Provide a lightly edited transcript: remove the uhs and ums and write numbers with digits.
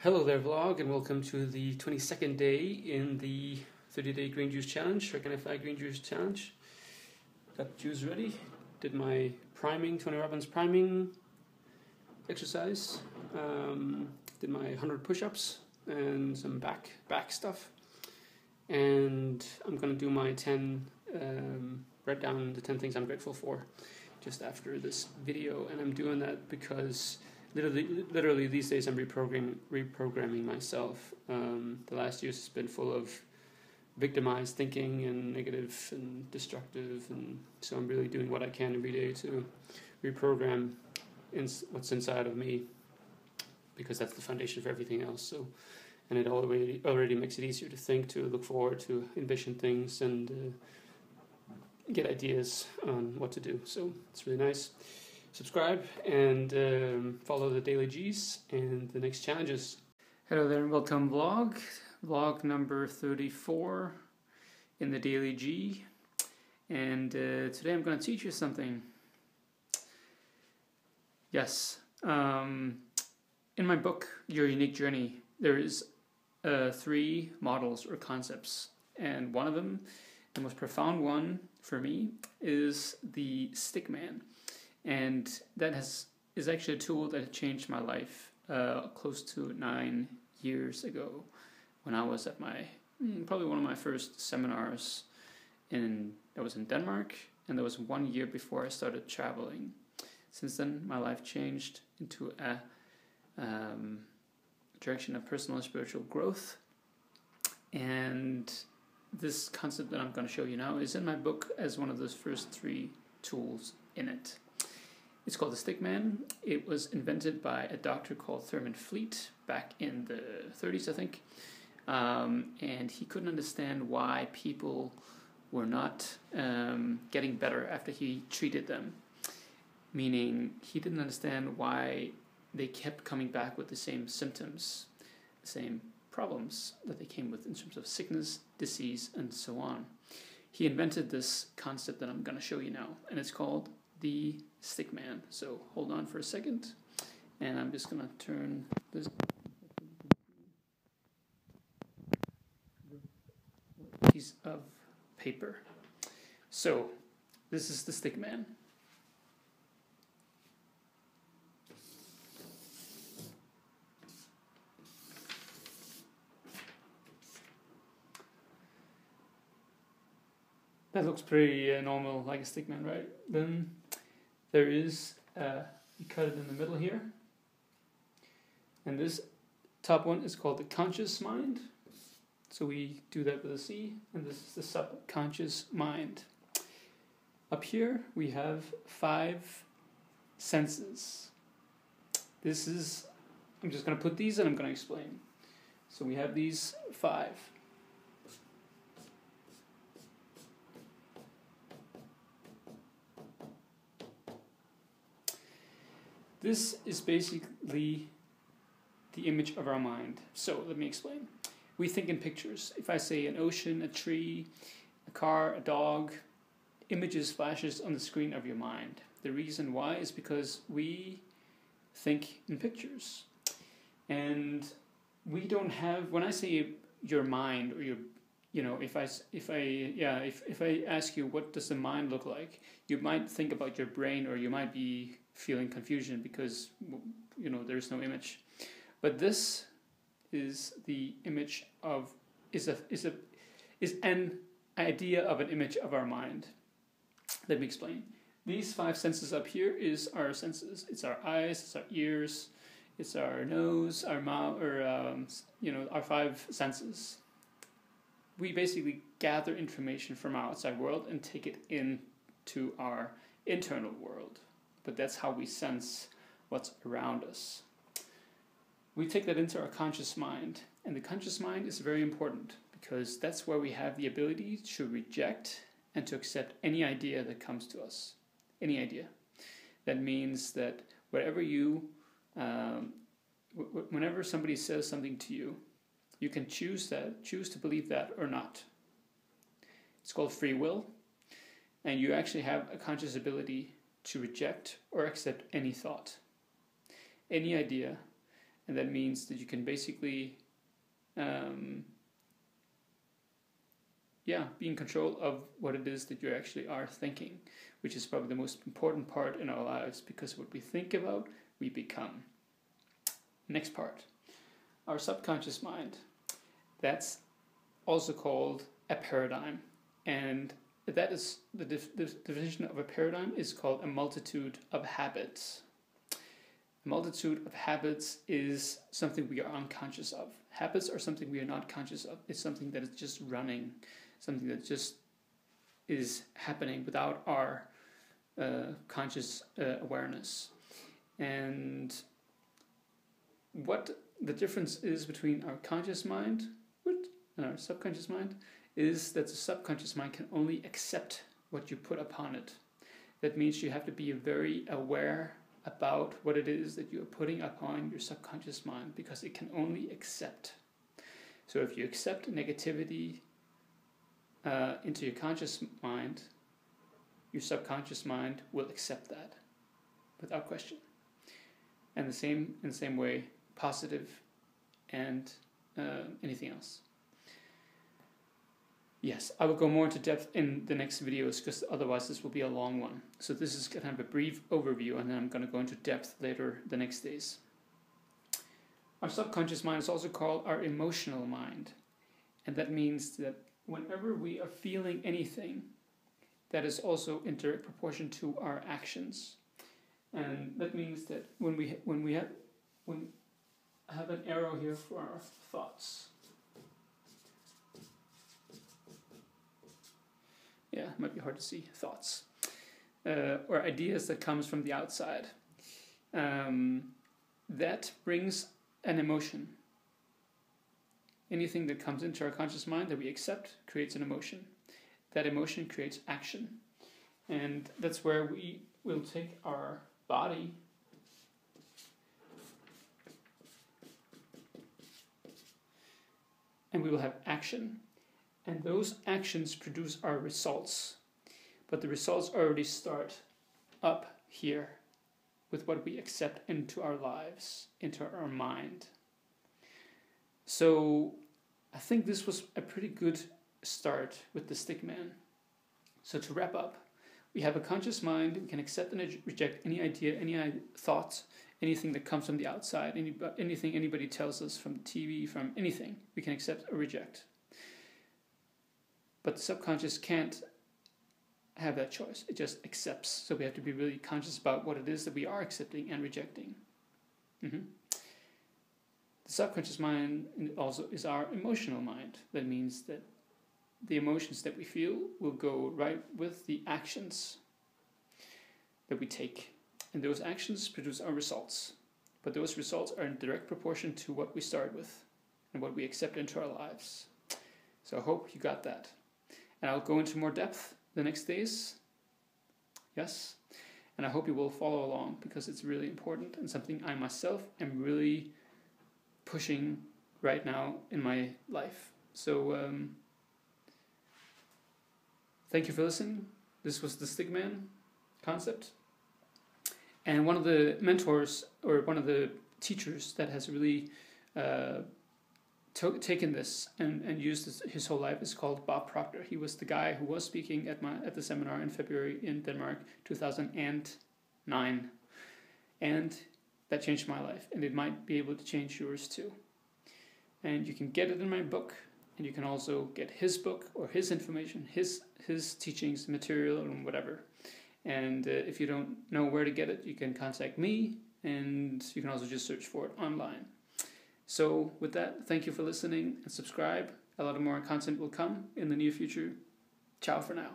Hello there vlog, and welcome to the 22nd day in the 30-day green juice challenge, Organifi green juice challenge. Got the juice ready, did my priming, Tony Robbins priming exercise, did my 100 push-ups and some back stuff, and I'm going to do my 10, write down the 10 things I'm grateful for just after this video. And I'm doing that because literally these days I'm reprogramming myself. The last years has been full of victimized thinking and negative and destructive, and so I'm really doing what I can every day to reprogram what's inside of me, because that's the foundation for everything else. So, and it already makes it easier to think, to look forward, to envision things, and get ideas on what to do. So it's really nice. Subscribe and follow the DailyGs and the next challenges. Hello there and welcome vlog number 34 in the DailyG. And today I'm going to teach you something. Yes, in my book, Your Unique Journey, there is 3 models or concepts. And one of them, the most profound one for me, is the Stickman. And that is actually a tool that changed my life close to 9 years ago, when I was at my probably one of my first seminars that was in Denmark, and that was 1 year before I started traveling. Since then, my life changed into a direction of personal and spiritual growth. And this concept that I'm going to show you now is in my book as one of those first 3 tools in it. It's called the Stickman. It was invented by a doctor called Thurman Fleet back in the 30s, I think. And he couldn't understand why people were not getting better after he treated them. Meaning, he didn't understand why they kept coming back with the same symptoms, the same problems that they came with in terms of sickness, disease, and so on. He invented this concept that I'm going to show you now, and it's called the Stickman. So hold on for a second, and I'm just gonna turn this piece of paper. So this is the Stickman. That looks pretty normal, like a Stickman, right? Then there is, you cut it in the middle here. And this top one is called the conscious mind. So we do that with a C, and this is the subconscious mind. Up here we have 5 senses. I'm just going to put these and I'm going to explain. So we have these 5. This is basically the image of our mind. So let me explain. We think in pictures. If I say an ocean, a tree, a car, a dog, images flashes on the screen of your mind. The reason why is because we think in pictures. And we don't have, when I say your mind, or your, if I ask you what does the mind look like, you might think about your brain, or you might be feeling confusion because there's no image. But this is the image of is an idea of an image of our mind. Let me explain. These 5 senses up here is our senses. It's our eyes, it's our ears, it's our nose, our mouth, or our 5 senses. We basically gather information from our outside world and take it into our internal world. But that's how we sense what's around us. We take that into our conscious mind, and the conscious mind is very important because that's where we have the ability to reject and to accept any idea that comes to us. Any idea. That means that whenever somebody says something to you, you can choose to believe that or not. It's called free will, and you actually have a conscious ability to reject or accept any thought, any idea, And that means that you can basically be in control of what it is that you actually are thinking, which is probably the most important part in our lives, because what we think about, we become. Next part, our subconscious mind. That's also called a paradigm. And that is the definition of a paradigm is called a multitude of habits. A multitude of habits is something we are unconscious of. Habits are something we are not conscious of. It's something that is just running, something that just is happening without our conscious awareness. And what the difference is between our conscious mind and our subconscious mind is that the subconscious mind can only accept what you put upon it. That means you have to be very aware about what it is that you are putting upon your subconscious mind, because it can only accept. So if you accept negativity into your conscious mind, your subconscious mind will accept that without question. And in the same way, positive and anything else. Yes, I will go more into depth in the next videos, because otherwise this will be a long one. So this is kind of a brief overview, and then I'm going to go into depth later the next days. Our subconscious mind is also called our emotional mind. And that means that whenever we are feeling anything, that is also in direct proportion to our actions. And that means that when I have an arrow here for our thoughts. Yeah, it might be hard to see. Thoughts. Or ideas that comes from the outside. That brings an emotion. Anything that comes into our conscious mind that we accept creates an emotion. That emotion creates action. And that's where we will take our body and we will have action. And those actions produce our results. But the results already start up here with what we accept into our lives, into our mind. So I think this was a pretty good start with the Stickman. So to wrap up, we have a conscious mind. We can accept and reject any idea, any thought, anything that comes from the outside, anything anybody tells us from the TV, from anything, we can accept or reject. But the subconscious can't have that choice. It just accepts. So we have to be really conscious about what it is that we are accepting and rejecting. The subconscious mind also is our emotional mind. That means that the emotions that we feel will go right with the actions that we take. And those actions produce our results. But those results are in direct proportion to what we start with and what we accept into our lives. So I hope you got that. And I'll go into more depth the next days. Yes. And I hope you will follow along, because it's really important and something I myself am really pushing right now in my life. So thank you for listening. This was the Stickman concept. And one of the mentors, or one of the teachers that has really taken this and used this his whole life is called Bob Proctor. He was the guy who was speaking at the seminar in February in Denmark, 2009. And that changed my life, and it might be able to change yours too. And you can get it in my book, and you can also get his book or his information, his teachings, material, and whatever. And if you don't know where to get it, you can contact me, and you can also just search for it online. So with that, thank you for listening, and subscribe. A lot of more content will come in the near future. Ciao for now.